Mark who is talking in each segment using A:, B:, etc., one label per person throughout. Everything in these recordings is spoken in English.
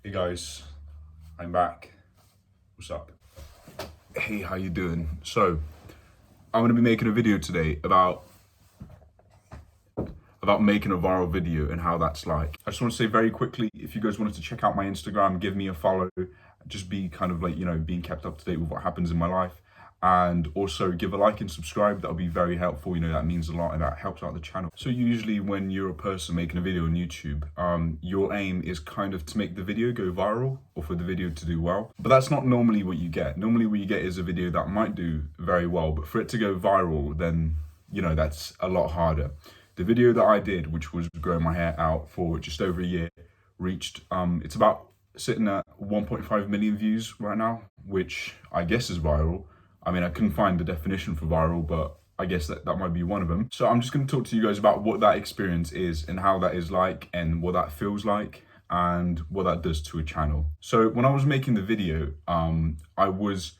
A: Hey guys, I'm back. What's up? Hey, how you doing? So, I'm gonna be making a video today about making a viral video and how that's like. I just want to say very quickly, if you guys wanted to check out my Instagram, give me a follow, just be kind of like, being kept up to date with what happens in my life. And also give a like and subscribe. That'll be very helpful. That means a lot and that helps out the channel. So usually when you're a person making a video on YouTube, your aim is kind of to make the video go viral or for the video to do well. But that's not normally what you get. Normally what you get is a video that might do very well, but for it to go viral, then, that's a lot harder. The video that I did, which was growing my hair out for just over a year, reached, it's about sitting at 1.5 million views right now, which I guess is viral. I mean, I couldn't find the definition for viral, but I guess that might be one of them. So I'm just going to talk to you guys about what that experience is and how that is like and what that feels like and what that does to a channel. So when I was making the video, I wouldn't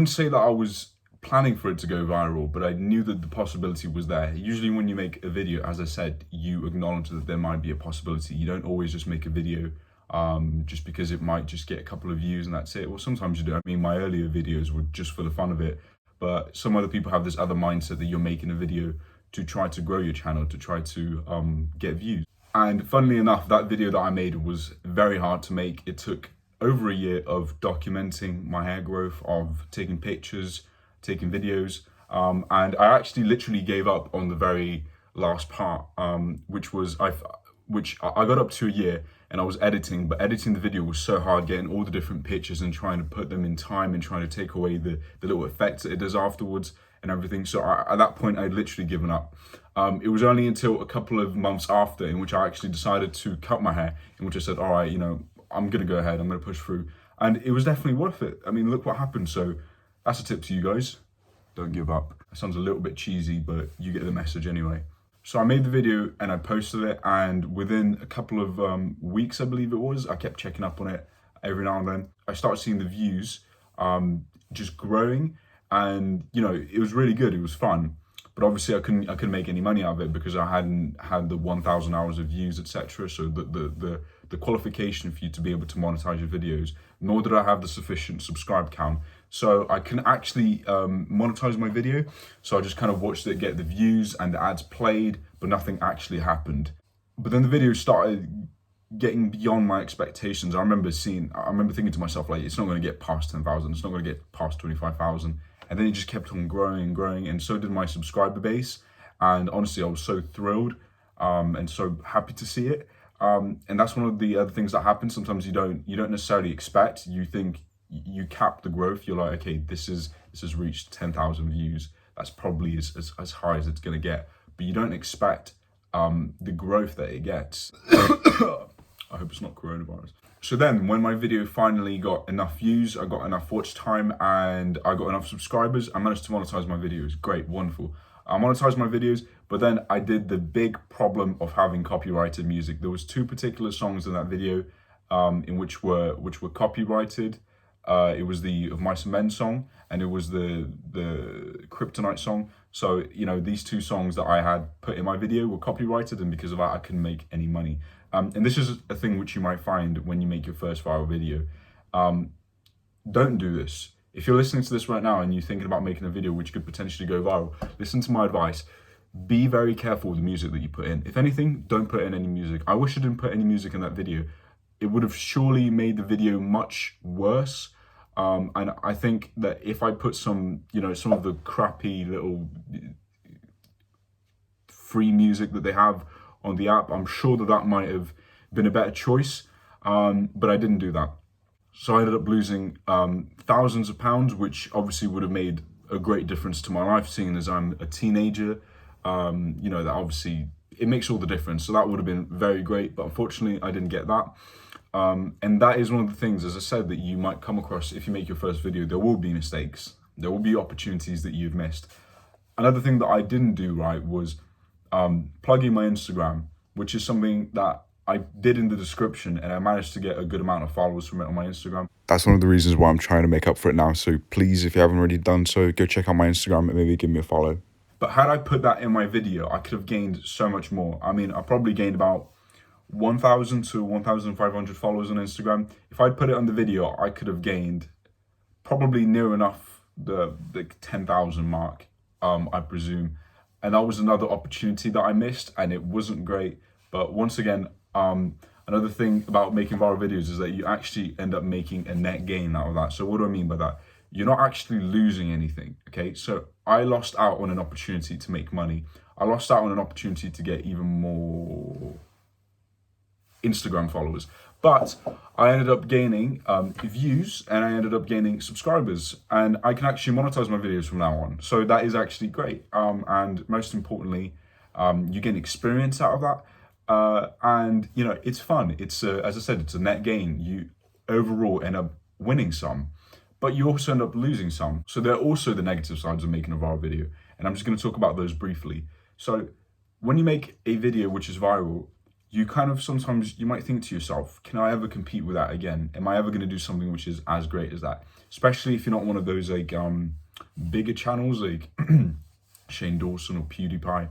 A: say that I was planning for it to go viral, but I knew that the possibility was there. Usually when you make a video, as I said, you acknowledge that there might be a possibility. You don't always just make a video just because it might just get a couple of views and that's it. Well, sometimes you do. I mean, my earlier videos were just for the fun of it, but some other people have this other mindset that you're making a video to try to grow your channel, to try to get views. And funnily enough, that video that I made was very hard to make. It took over a year of documenting my hair growth, of taking pictures, taking videos, and I actually literally gave up on the very last part, which I got up to a year and I was editing, but editing the video was so hard, getting all the different pictures and trying to put them in time and trying to take away the little effects that it does afterwards and everything. So at that point, I'd literally given up. It was only until a couple of months after in which I actually decided to cut my hair, in which I said, all right, I'm gonna go ahead, I'm gonna push through. And it was definitely worth it. I mean, look what happened. So that's a tip to you guys. Don't give up. It sounds a little bit cheesy, but you get the message anyway. So I made the video and I posted it, and within a couple of weeks, I believe it was, I kept checking up on it every now and then. I started seeing the views just growing, and it was really good. It was fun, but obviously I couldn't make any money out of it because I hadn't had the 1,000 hours of views, etc. So the qualification for you to be able to monetize your videos, nor did I have the sufficient subscribe count. So I couldn't actually monetize my video. So I just kind of watched it get the views and the ads played, but nothing actually happened. But then the video started getting beyond my expectations. I remember thinking to myself, like, it's not going to get past 10,000. It's not going to get past 25,000. And then it just kept on growing and growing. And so did my subscriber base. And honestly, I was so thrilled and so happy to see it. And that's one of the other things that happens. Sometimes you don't necessarily expect. You think you cap the growth. You're like, okay, this has reached 10,000 views. That's probably as high as it's going to get. But you don't expect the growth that it gets. I hope it's not coronavirus. So then when my video finally got enough views, I got enough watch time, and I got enough subscribers, I managed to monetize my videos. Great, wonderful. I monetized my videos, but then I did the big problem of having copyrighted music. There was two particular songs in that video in which were copyrighted. It was the Of Mice and Men song, and it was the Kryptonite song. So, these two songs that I had put in my video were copyrighted, and because of that, I couldn't make any money. And this is a thing which you might find when you make your first viral video. Don't do this. If you're listening to this right now and you're thinking about making a video which could potentially go viral, listen to my advice. Be very careful with the music that you put in. If anything, don't put in any music. I wish I didn't put any music in that video. It would have surely made the video much worse. And I think that if I put some of the crappy little free music that they have on the app, I'm sure that might have been a better choice. But I didn't do that. So I ended up losing thousands of pounds, which obviously would have made a great difference to my life, seeing as I'm a teenager. That obviously, it makes all the difference. So that would have been very great, but unfortunately I didn't get that. And that is one of the things, as I said, that you might come across if you make your first video. There will be mistakes. There will be opportunities that you've missed. Another thing that I didn't do right was plugging my Instagram, which is something that I did in the description, and I managed to get a good amount of followers from it on my Instagram. That's one of the reasons why I'm trying to make up for it now. So please, if you haven't already done so, go check out my Instagram and maybe give me a follow. But had I put that in my video, I could have gained so much more. I mean, I probably gained about 1,000 to 1,500 followers on Instagram. If I'd put it on the video, I could have gained probably near enough the 10,000 mark, I presume. And that was another opportunity that I missed, and it wasn't great. But once again, another thing about making viral videos is that you actually end up making a net gain out of that. So what do I mean by that? You're not actually losing anything, okay? So I lost out on an opportunity to make money. I lost out on an opportunity to get even more Instagram followers, but I ended up gaining views, and I ended up gaining subscribers, and I can actually monetize my videos from now on. So that is actually great. And most importantly, you gain experience out of that. And you know, it's fun. It's as I said, it's a net gain. You overall end up winning some, but you also end up losing some. So there are also the negative sides of making a viral video, and I'm just going to talk about those briefly. So when you make a video which is viral, you kind of sometimes you might think to yourself, can I ever compete with that again? Am I ever going to do something which is as great as that? Especially if you're not one of those like bigger channels like Shane Dawson or PewDiePie,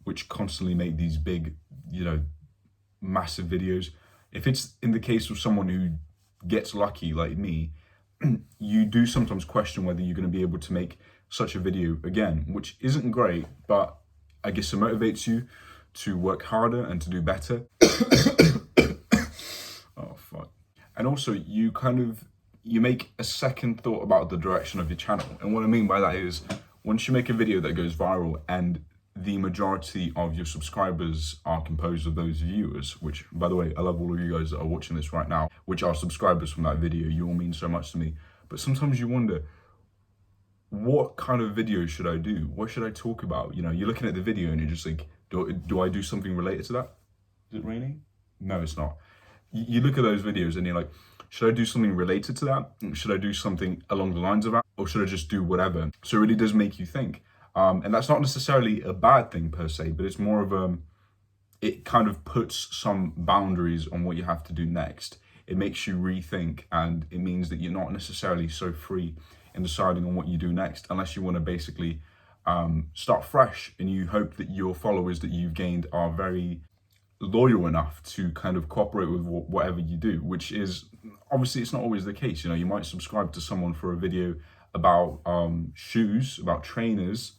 A: which constantly make these big, you know, massive videos. If it's in the case of someone who gets lucky like me, you do sometimes question whether you're going to be able to make such a video again, which isn't great, but I guess it motivates you to work harder and to do better. Oh fuck. And also you make a second thought about the direction of your channel. And what I mean by that is, once you make a video that goes viral and the majority of your subscribers are composed of those viewers, which by the way, I love all of you guys that are watching this right now, which are subscribers from that video. You all mean so much to me. But sometimes you wonder, what kind of video should I do? What should I talk about? You know, you're looking at the video and you're just like, do I do something related to that? Is it raining? No, it's not. You look at those videos and you're like, should I do something related to that? Should I do something along the lines of that? Or should I just do whatever? So it really does make you think. And that's not necessarily a bad thing per se, but it's more of it kind of puts some boundaries on what you have to do next. It makes you rethink, and it means that you're not necessarily so free in deciding on what you do next, unless you want to basically start fresh, and you hope that your followers that you've gained are very loyal enough to kind of cooperate with whatever you do, which is obviously it's not always the case. You know, you might subscribe to someone for a video about shoes, about trainers.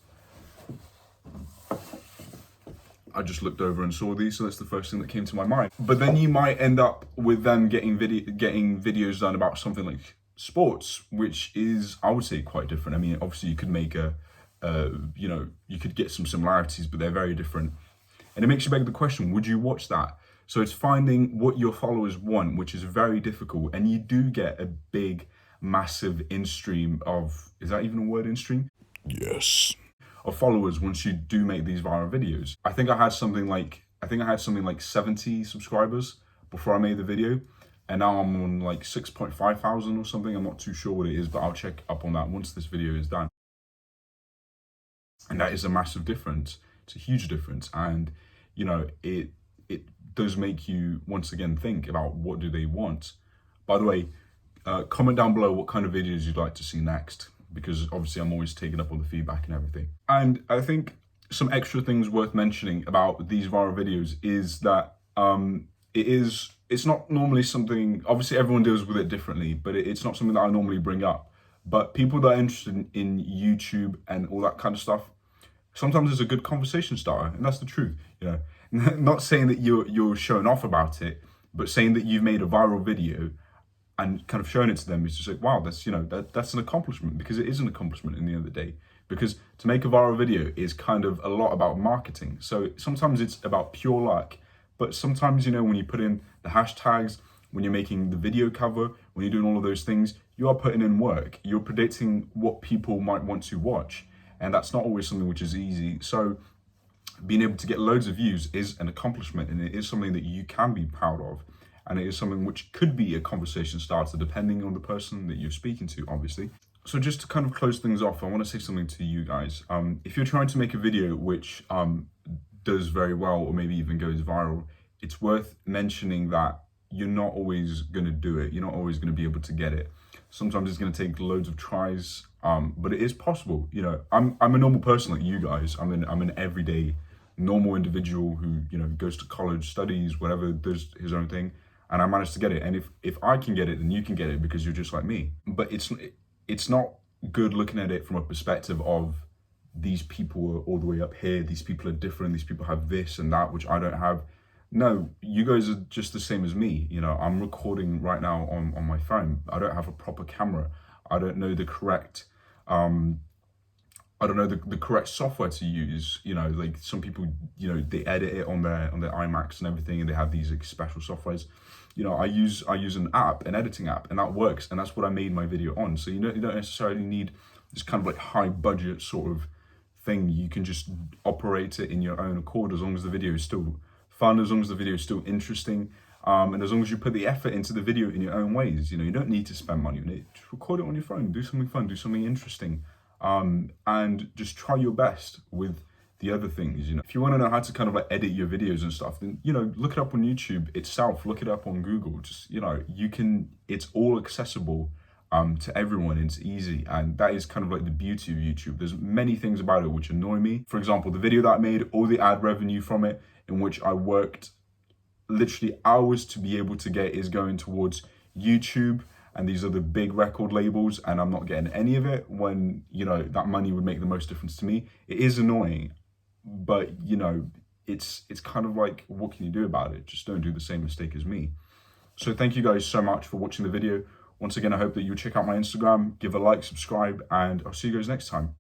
A: I just looked over and saw these, so that's the first thing that came to my mind. But then you might end up with them getting videos done about something like sports, which is, I would say, quite different. I mean, obviously you could make you know, you could get some similarities, but they're very different. And it makes you beg the question, would you watch that? So it's finding what your followers want, which is very difficult. And you do get a big, massive in-stream of, is that even a word, in-stream? Yes. Of followers once you do make these viral videos. I think I had something like 70 subscribers before I made the video. And now I'm on like 6.5 thousand or something. I'm not too sure what it is, but I'll check up on that once this video is done. And that is a massive difference. It's a huge difference. And, you know, it does make you once again think about what do they want. By the way, comment down below what kind of videos you'd like to see next, because obviously I'm always taking up all the feedback and everything. And I think some extra things worth mentioning about these viral videos is that it's not normally something, obviously everyone deals with it differently, but it's not something that I normally bring up. But people that are interested in YouTube and all that kind of stuff, sometimes it's a good conversation starter, and that's the truth. You know, not saying that you're showing off about it, but saying that you've made a viral video and kind of showing it to them is just like, wow, that's, you know, that's an accomplishment, because it is an accomplishment in the end of the day. Because to make a viral video is kind of a lot about marketing. So sometimes it's about pure luck, but sometimes, you know, when you put in the hashtags, when you're making the video cover, when you're doing all of those things, you are putting in work. You're predicting what people might want to watch. And that's not always something which is easy. So being able to get loads of views is an accomplishment, and it is something that you can be proud of. And it is something which could be a conversation starter depending on the person that you're speaking to, obviously. So just to kind of close things off, I want to say something to you guys. If you're trying to make a video which does very well, or maybe even goes viral, it's worth mentioning that you're not always going to do it. You're not always going to be able to get it. Sometimes it's going to take loads of tries, but it is possible. You know, I'm a normal person like you guys. I'm an everyday normal individual who, you know, goes to college, studies, whatever, does his own thing, and I managed to get it. And if I can get it, then you can get it because you're just like me. But it's not good looking at it from a perspective of these people are all the way up here, these people are different, these people have this and that which I don't have. No, you guys are just the same as me. You know, I'm recording right now on my phone. I don't have a proper camera. I don't know the correct I don't know the correct software to use. You know, like some people, you know, they edit it on their iMacs and everything, and they have these like special softwares. You know, I use an app, an editing app, and that works, and that's what I made my video on. So you don't necessarily need this kind of like high budget sort of thing. You can just operate it in your own accord, as long as the video is still fun, as long as the video is still interesting, and as long as you put the effort into the video in your own ways. You know, you don't need to spend money on it. Just record it on your phone, do something fun, do something interesting, and just try your best with the other things. You know, if you want to know how to kind of like edit your videos and stuff, then, you know, look it up on YouTube itself, look it up on Google. Just, you know, you can, it's all accessible to everyone. It's easy, and that is kind of like the beauty of YouTube. There's many things about it which annoy me. For example, the video that I made, all the ad revenue from it, in which I worked literally hours to be able to get, is going towards YouTube and these other big record labels, and I'm not getting any of it, when, you know, that money would make the most difference to me. It is annoying, but, you know, it's kind of like, what can you do about it? Just don't do the same mistake as me. So thank you guys so much for watching the video. Once again, I hope that you check out my Instagram, give a like, subscribe, and I'll see you guys next time.